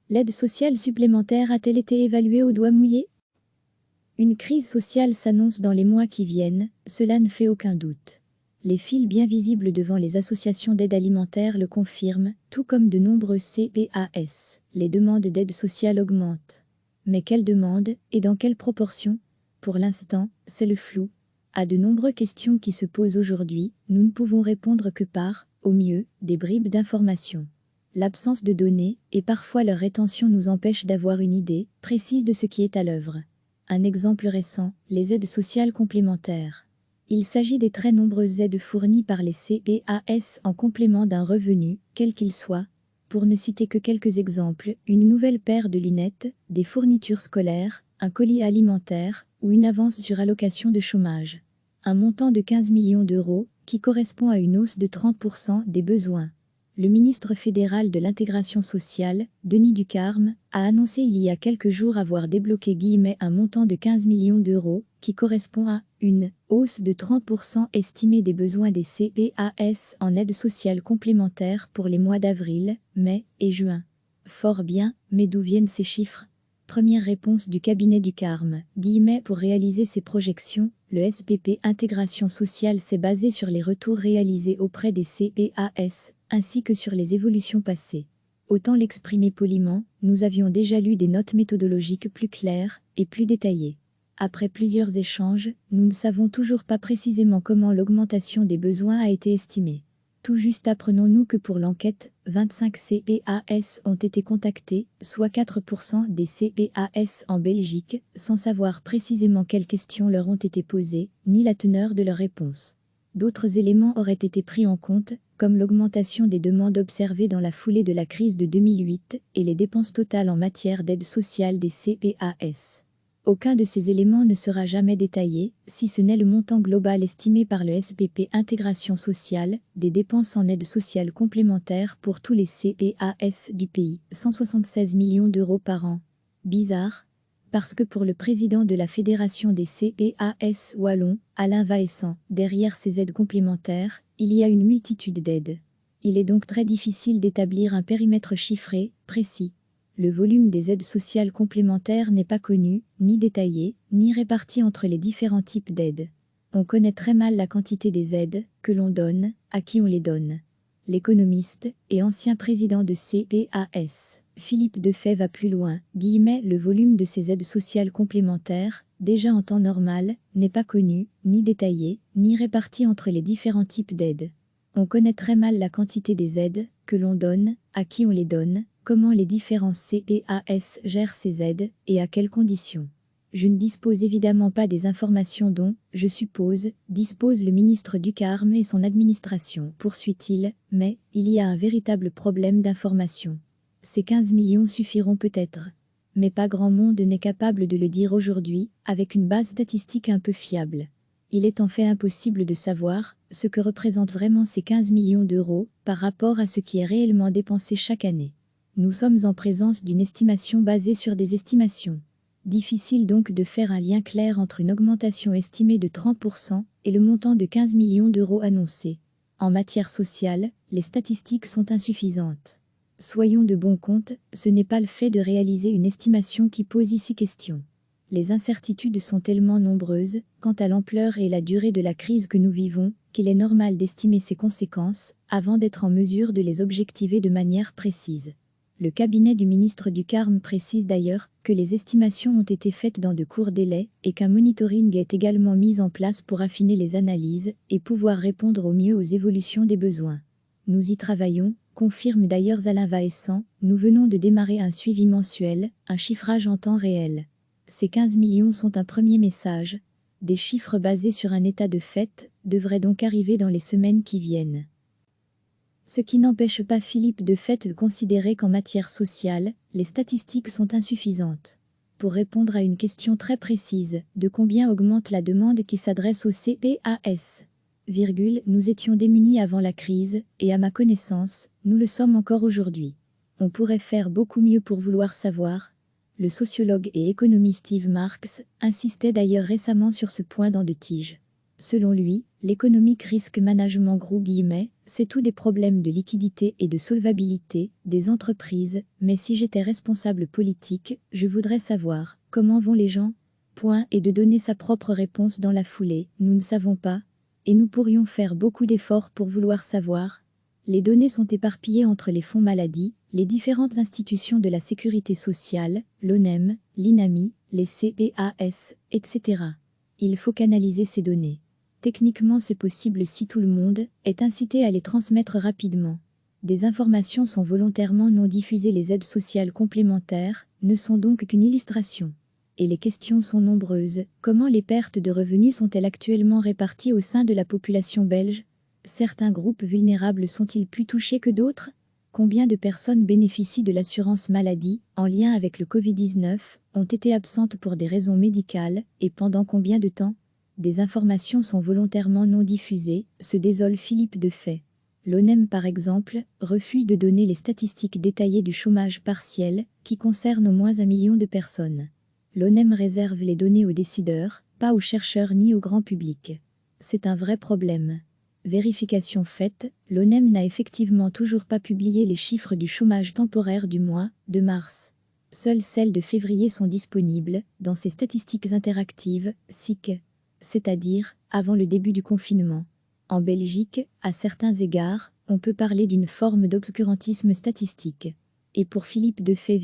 L'aide sociale supplémentaire a-t-elle été évaluée au doigt mouillé? Une crise sociale s'annonce dans les mois qui viennent, cela ne fait aucun doute. Les files bien visibles devant les associations d'aide alimentaire le confirment, tout comme de nombreux CPAS. Les demandes d'aide sociale augmentent. Mais quelles demandes, et dans quelle proportion? Pour l'instant, c'est le flou. À de nombreuses questions qui se posent aujourd'hui, nous ne pouvons répondre que par, au mieux, des bribes d'informations. L'absence de données, et parfois leur rétention nous empêche d'avoir une idée précise de ce qui est à l'œuvre. Un exemple récent, les aides sociales complémentaires. Il s'agit des très nombreuses aides fournies par les CPAS en complément d'un revenu, quel qu'il soit. Pour ne citer que quelques exemples, une nouvelle paire de lunettes, des fournitures scolaires, un colis alimentaire ou une avance sur allocation de chômage. Un montant de 15 millions d'euros, qui correspond à une hausse de 30% des besoins. Le ministre fédéral de l'intégration sociale, Denis Ducarme, a annoncé il y a quelques jours avoir débloqué un montant de 15 millions d'euros, qui correspond à une hausse de 30% estimée des besoins des CPAS en aide sociale complémentaire pour les mois d'avril, mai et juin. Fort bien, mais d'où viennent ces chiffres? Première réponse du cabinet Ducarme, pour réaliser ces projections, le SPP Intégration sociale s'est basé sur les retours réalisés auprès des CPAS, ainsi que sur les évolutions passées. Autant l'exprimer poliment, nous avions déjà lu des notes méthodologiques plus claires et plus détaillées. Après plusieurs échanges, nous ne savons toujours pas précisément comment l'augmentation des besoins a été estimée. Tout juste apprenons-nous que pour l'enquête, 25 CPAS ont été contactés, soit 4% des CPAS en Belgique, sans savoir précisément quelles questions leur ont été posées, ni la teneur de leurs réponses. D'autres éléments auraient été pris en compte, comme l'augmentation des demandes observées dans la foulée de la crise de 2008 et les dépenses totales en matière d'aide sociale des CPAS. Aucun de ces éléments ne sera jamais détaillé, si ce n'est le montant global estimé par le SPP Intégration sociale, des dépenses en aide sociale complémentaire pour tous les CPAS du pays, 176 millions d'euros par an. Bizarre, parce que pour le président de la Fédération des CPAS wallons, Alain Vaessant, derrière ces aides complémentaires, il y a une multitude d'aides. Il est donc très difficile d'établir un périmètre chiffré, précis. Le volume des aides sociales complémentaires n'est pas connu, ni détaillé, ni réparti entre les différents types d'aides. On connaît très mal la quantité des aides que l'on donne, à qui on les donne. L'économiste et ancien président de CPAS, Philippe Defay va plus loin, le volume de ces aides sociales complémentaires, déjà en temps normal, n'est pas connu, ni détaillé, ni réparti entre les différents types d'aides. On connaît très mal la quantité des aides que l'on donne, à qui on les donne, comment les différents CPAS gèrent ces aides et à quelles conditions. Je ne dispose évidemment pas des informations dont, je suppose, dispose le ministre Ducarme et son administration, poursuit-il, mais il y a un véritable problème d'information. Ces 15 millions suffiront peut-être. Mais pas grand monde n'est capable de le dire aujourd'hui, avec une base statistique un peu fiable. Il est en fait impossible de savoir ce que représentent vraiment ces 15 millions d'euros par rapport à ce qui est réellement dépensé chaque année. Nous sommes en présence d'une estimation basée sur des estimations. Difficile donc de faire un lien clair entre une augmentation estimée de 30% et le montant de 15 millions d'euros annoncé. En matière sociale, les statistiques sont insuffisantes. Soyons de bon compte, ce n'est pas le fait de réaliser une estimation qui pose ici question. Les incertitudes sont tellement nombreuses, quant à l'ampleur et la durée de la crise que nous vivons, qu'il est normal d'estimer ses conséquences, avant d'être en mesure de les objectiver de manière précise. Le cabinet du ministre Ducarme précise d'ailleurs que les estimations ont été faites dans de courts délais et qu'un monitoring est également mis en place pour affiner les analyses et pouvoir répondre au mieux aux évolutions des besoins. Nous y travaillons, confirme d'ailleurs Alain Vaessant, nous venons de démarrer un suivi mensuel, un chiffrage en temps réel. Ces 15 millions sont un premier message. Des chiffres basés sur un état de fait devraient donc arriver dans les semaines qui viennent. Ce qui n'empêche pas Philippe Defay de considérer qu'en matière sociale, les statistiques sont insuffisantes. Pour répondre à une question très précise, de combien augmente la demande qui s'adresse au CPAS ? Nous étions démunis avant la crise, et à ma connaissance, nous le sommes encore aujourd'hui. On pourrait faire beaucoup mieux pour vouloir savoir. Le sociologue et économiste Yves Marx insistait d'ailleurs récemment sur ce point dans De Tige. Selon lui, l'économique risk management gros guillemets, c'est tout des problèmes de liquidité et de solvabilité des entreprises, mais si j'étais responsable politique, je voudrais savoir comment vont les gens, point, et de donner sa propre réponse dans la foulée, nous ne savons pas, et nous pourrions faire beaucoup d'efforts pour vouloir savoir. Les données sont éparpillées entre les fonds maladie, les différentes institutions de la sécurité sociale, l'ONEM, l'INAMI, les CPAS, etc. Il faut canaliser ces données. Techniquement, c'est possible si tout le monde est incité à les transmettre rapidement. Des informations sont volontairement non diffusées. Les aides sociales complémentaires ne sont donc qu'une illustration. Et les questions sont nombreuses. Comment les pertes de revenus sont-elles actuellement réparties au sein de la population belge? Certains groupes vulnérables sont-ils plus touchés que d'autres? Combien de personnes bénéficient de l'assurance maladie, en lien avec le Covid-19, ont été absentes pour des raisons médicales, et pendant combien de temps? Des informations sont volontairement non diffusées, se désole Philippe Defay. L'ONEM par exemple, refuse de donner les statistiques détaillées du chômage partiel, qui concerne au moins 1 million de personnes. L'ONEM réserve les données aux décideurs, pas aux chercheurs ni au grand public. C'est un vrai problème. Vérification faite, l'ONEM n'a effectivement toujours pas publié les chiffres du chômage temporaire du mois de mars. Seules celles de février sont disponibles, dans ses statistiques interactives, SIC. C'est-à-dire avant le début du confinement. En Belgique, à certains égards, on peut parler d'une forme d'obscurantisme statistique. Et pour Philippe Defay,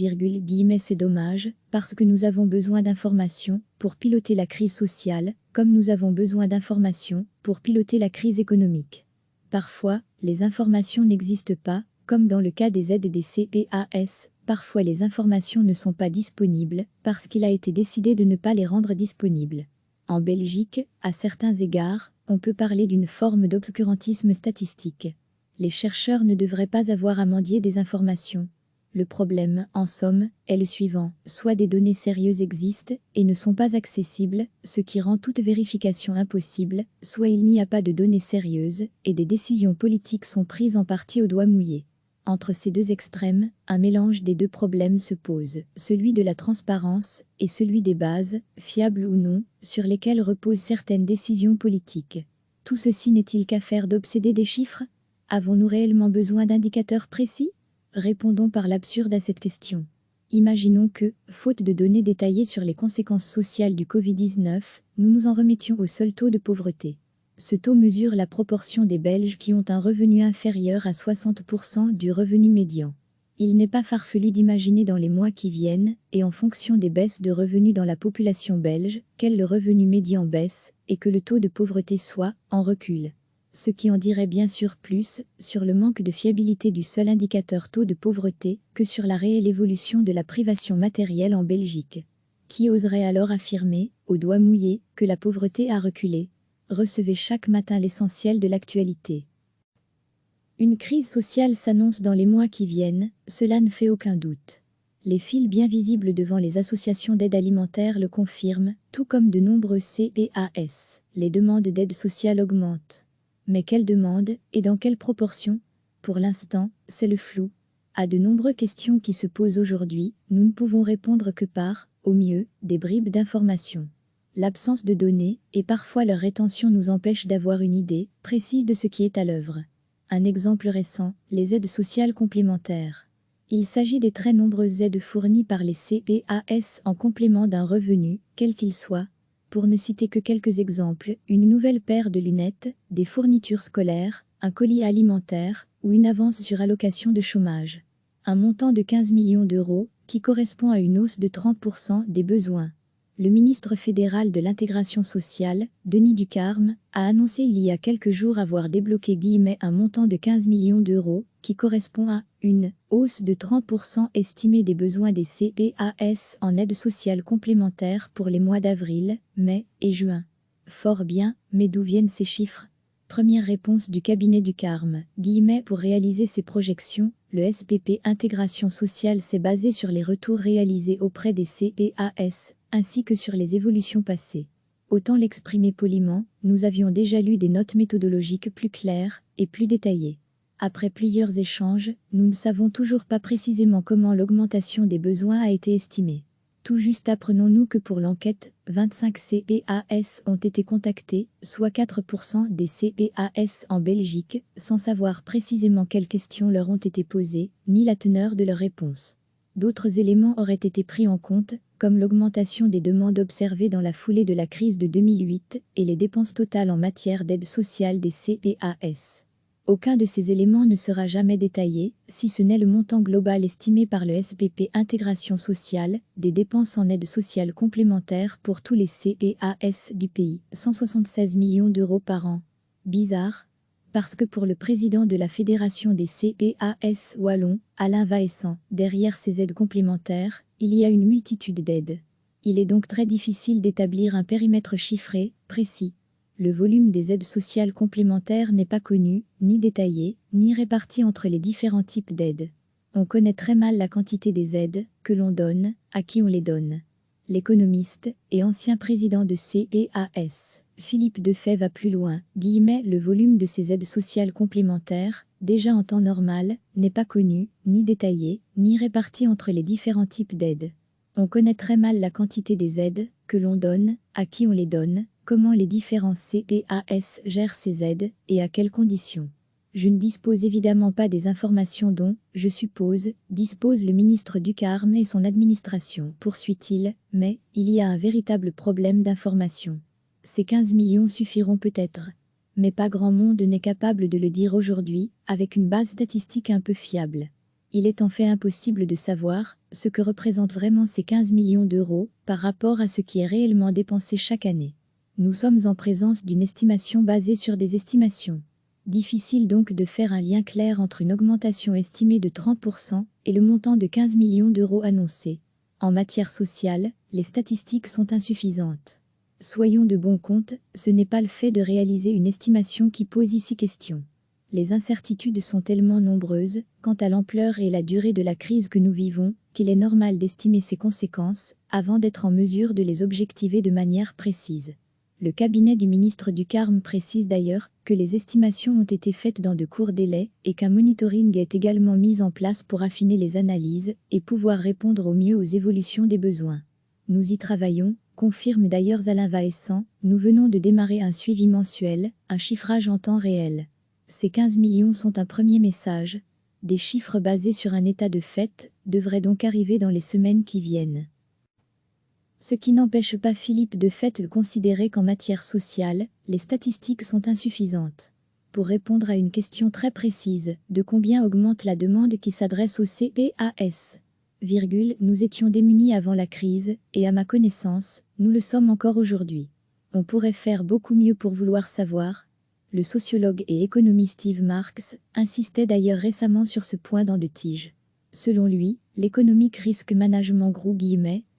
c'est dommage, parce que nous avons besoin d'informations pour piloter la crise sociale, comme nous avons besoin d'informations pour piloter la crise économique. Parfois, les informations n'existent pas, comme dans le cas des aides des CPAS, parfois les informations ne sont pas disponibles, parce qu'il a été décidé de ne pas les rendre disponibles. En Belgique, à certains égards, on peut parler d'une forme d'obscurantisme statistique. Les chercheurs ne devraient pas avoir à mendier des informations. Le problème, en somme, est le suivant. Soit des données sérieuses existent et ne sont pas accessibles, ce qui rend toute vérification impossible, soit il n'y a pas de données sérieuses et des décisions politiques sont prises en partie au doigt mouillé. Entre ces deux extrêmes, un mélange des deux problèmes se pose, celui de la transparence et celui des bases, fiables ou non, sur lesquelles reposent certaines décisions politiques. Tout ceci n'est-il qu'affaire d'obséder des chiffres? Avons-nous réellement besoin d'indicateurs précis? Répondons par l'absurde à cette question. Imaginons que, faute de données détaillées sur les conséquences sociales du Covid-19, nous nous en remettions au seul taux de pauvreté. Ce taux mesure la proportion des Belges qui ont un revenu inférieur à 60% du revenu médian. Il n'est pas farfelu d'imaginer dans les mois qui viennent, et en fonction des baisses de revenus dans la population belge, quel le revenu médian baisse, et que le taux de pauvreté soit en recul. Ce qui en dirait bien sûr plus sur le manque de fiabilité du seul indicateur taux de pauvreté que sur la réelle évolution de la privation matérielle en Belgique. Qui oserait alors affirmer, au doigt mouillé, que la pauvreté a reculé? Recevez chaque matin l'essentiel de l'actualité. Une crise sociale s'annonce dans les mois qui viennent, cela ne fait aucun doute. Les fils bien visibles devant les associations d'aide alimentaire le confirment, tout comme de nombreux CPAS. Les demandes d'aide sociale augmentent. Mais quelles demandes et dans quelle proportion? Pour l'instant, c'est le flou. À de nombreuses questions qui se posent aujourd'hui, nous ne pouvons répondre que par, au mieux, des bribes d'informations. L'absence de données et parfois leur rétention nous empêche d'avoir une idée précise de ce qui est à l'œuvre. Un exemple récent, les aides sociales complémentaires. Il s'agit des très nombreuses aides fournies par les CPAS en complément d'un revenu, quel qu'il soit. Pour ne citer que quelques exemples, une nouvelle paire de lunettes, des fournitures scolaires, un colis alimentaire ou une avance sur allocation de chômage. Un montant de 15 millions d'euros qui correspond à une hausse de 30% des besoins. Le ministre fédéral de l'intégration sociale, Denis Ducarme, a annoncé il y a quelques jours avoir débloqué un montant de 15 millions d'euros, qui correspond à une hausse de 30% estimée des besoins des CPAS en aide sociale complémentaire pour les mois d'avril, mai et juin. Fort bien, mais d'où viennent ces chiffres? Première réponse du cabinet Ducarme, pour réaliser ces projections, le SPP Intégration sociale s'est basé sur les retours réalisés auprès des CPAS, ainsi que sur les évolutions passées. Autant l'exprimer poliment, nous avions déjà lu des notes méthodologiques plus claires et plus détaillées. Après plusieurs échanges, nous ne savons toujours pas précisément comment l'augmentation des besoins a été estimée. Tout juste apprenons-nous que pour l'enquête, 25 CPAS ont été contactés, soit 4% des CPAS en Belgique, sans savoir précisément quelles questions leur ont été posées, ni la teneur de leurs réponses. D'autres éléments auraient été pris en compte, comme l'augmentation des demandes observées dans la foulée de la crise de 2008 et les dépenses totales en matière d'aide sociale des CPAS. Aucun de ces éléments ne sera jamais détaillé, si ce n'est le montant global estimé par le SPP Intégration sociale, des dépenses en aide sociale complémentaire pour tous les CPAS du pays, 176 millions d'euros par an. Bizarre, parce que pour le président de la Fédération des CPAS wallons, Alain Vaessant, derrière ces aides complémentaires, il y a une multitude d'aides. Il est donc très difficile d'établir un périmètre chiffré, précis. Le volume des aides sociales complémentaires n'est pas connu, ni détaillé, ni réparti entre les différents types d'aides. On connaît très mal la quantité des aides que l'on donne, à qui on les donne. L'économiste et ancien président de CPAS, Philippe Defay va plus loin, le volume de ces aides sociales complémentaires, déjà en temps normal, n'est pas connu, ni détaillé, ni réparti entre les différents types d'aides. On connaît très mal la quantité des aides que l'on donne, à qui on les donne, comment les différents CPAS gèrent ces aides et à quelles conditions. Je ne dispose évidemment pas des informations dont, je suppose, dispose le ministre du Carme et son administration, poursuit-il, mais il y a un véritable problème d'information. Ces 15 millions suffiront peut-être. Mais pas grand monde n'est capable de le dire aujourd'hui, avec une base statistique un peu fiable. Il est en fait impossible de savoir ce que représentent vraiment ces 15 millions d'euros par rapport à ce qui est réellement dépensé chaque année. Nous sommes en présence d'une estimation basée sur des estimations. Difficile donc de faire un lien clair entre une augmentation estimée de 30% et le montant de 15 millions d'euros annoncé. En matière sociale, les statistiques sont insuffisantes. Soyons de bon compte, ce n'est pas le fait de réaliser une estimation qui pose ici question. Les incertitudes sont tellement nombreuses, quant à l'ampleur et la durée de la crise que nous vivons, qu'il est normal d'estimer ses conséquences, avant d'être en mesure de les objectiver de manière précise. Le cabinet du ministre du Carme précise d'ailleurs que les estimations ont été faites dans de courts délais et qu'un monitoring est également mis en place pour affiner les analyses et pouvoir répondre au mieux aux évolutions des besoins. Nous y travaillons, confirme d'ailleurs Alain Vaessant, nous venons de démarrer un suivi mensuel, un chiffrage en temps réel. Ces 15 millions sont un premier message. Des chiffres basés sur un état de fait devraient donc arriver dans les semaines qui viennent. Ce qui n'empêche pas Philippe Defay de considérer qu'en matière sociale, les statistiques sont insuffisantes. Pour répondre à une question très précise, de combien augmente la demande qui s'adresse au CPAS ? Nous étions démunis avant la crise, et à ma connaissance, nous le sommes encore aujourd'hui. On pourrait faire beaucoup mieux pour vouloir savoir. Le sociologue et économiste Yves Marx insistait d'ailleurs récemment sur ce point dans De Tige. Selon lui, l'Economic Risk Management Group,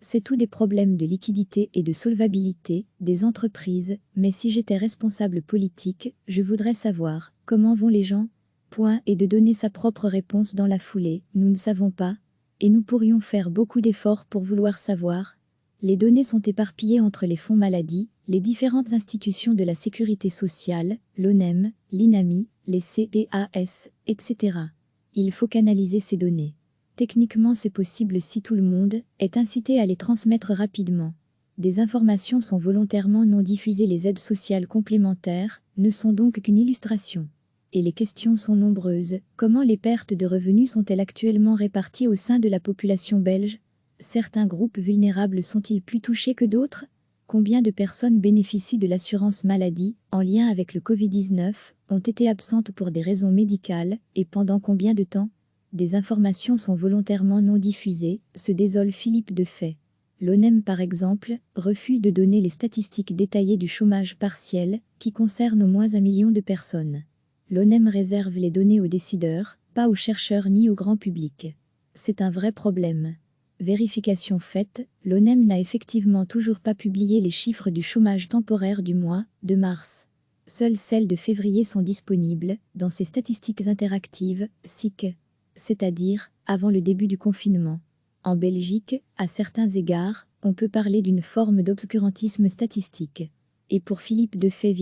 c'est tout des problèmes de liquidité et de solvabilité des entreprises, mais si j'étais responsable politique, je voudrais savoir comment vont les gens, et de donner sa propre réponse dans la foulée, nous ne savons pas, et nous pourrions faire beaucoup d'efforts pour vouloir savoir. Les données sont éparpillées entre les fonds maladie, les différentes institutions de la sécurité sociale, l'ONEM, l'INAMI, les CPAS, etc. Il faut canaliser ces données. Techniquement c'est possible si tout le monde est incité à les transmettre rapidement. Des informations sont volontairement non diffusées. Les aides sociales complémentaires ne sont donc qu'une illustration. Et les questions sont nombreuses. Comment les pertes de revenus sont-elles actuellement réparties au sein de la population belge ? Certains groupes vulnérables sont-ils plus touchés que d'autres ? Combien de personnes bénéficient de l'assurance maladie, en lien avec le Covid-19, ont été absentes pour des raisons médicales, et pendant combien de temps ? Des informations sont volontairement non diffusées, se désole Philippe Defay. L'ONEM par exemple, refuse de donner les statistiques détaillées du chômage partiel, qui concerne au moins 1 million de personnes. L'ONEM réserve les données aux décideurs, pas aux chercheurs ni au grand public. C'est un vrai problème. Vérification faite, l'ONEM n'a effectivement toujours pas publié les chiffres du chômage temporaire du mois de mars. Seules celles de février sont disponibles, dans ces statistiques interactives, SIC. C'est-à-dire, avant le début du confinement. En Belgique, à certains égards, on peut parler d'une forme d'obscurantisme statistique. Et pour Philippe Defay,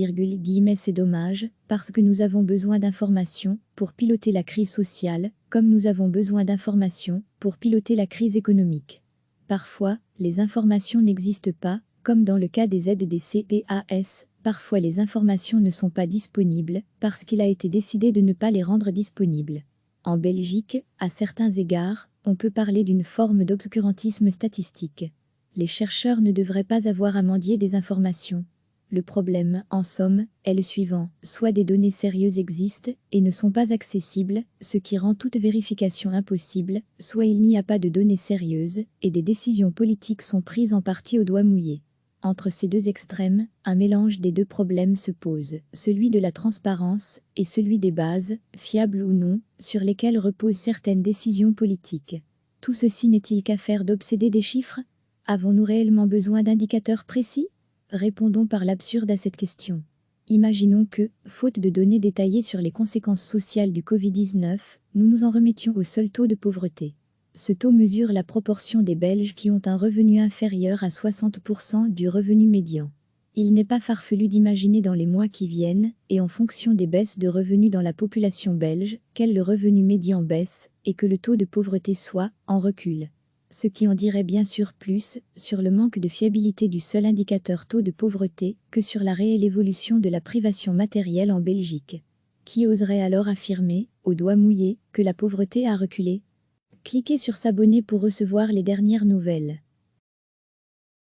c'est dommage, parce que nous avons besoin d'informations pour piloter la crise sociale, comme nous avons besoin d'informations pour piloter la crise économique. Parfois, les informations n'existent pas, comme dans le cas des aides des CPAS. Parfois les informations ne sont pas disponibles, parce qu'il a été décidé de ne pas les rendre disponibles. En Belgique, à certains égards, on peut parler d'une forme d'obscurantisme statistique. Les chercheurs ne devraient pas avoir à mendier des informations. Le problème, en somme, est le suivant: soit des données sérieuses existent et ne sont pas accessibles, ce qui rend toute vérification impossible, soit il n'y a pas de données sérieuses et des décisions politiques sont prises en partie au doigt mouillé. Entre ces deux extrêmes, un mélange des deux problèmes se pose, celui de la transparence et celui des bases, fiables ou non, sur lesquelles reposent certaines décisions politiques. Tout ceci n'est-il qu'affaire d'obséder des chiffres? Avons-nous réellement besoin d'indicateurs précis? Répondons par l'absurde à cette question. Imaginons que, faute de données détaillées sur les conséquences sociales du Covid-19, nous nous en remettions au seul taux de pauvreté. Ce taux mesure la proportion des Belges qui ont un revenu inférieur à 60% du revenu médian. Il n'est pas farfelu d'imaginer dans les mois qui viennent, et en fonction des baisses de revenus dans la population belge, quel le revenu médian baisse, et que le taux de pauvreté soit en recul. Ce qui en dirait bien sûr plus sur le manque de fiabilité du seul indicateur taux de pauvreté que sur la réelle évolution de la privation matérielle en Belgique. Qui oserait alors affirmer, au doigt mouillé, que la pauvreté a reculé? Cliquez sur s'abonner pour recevoir les dernières nouvelles.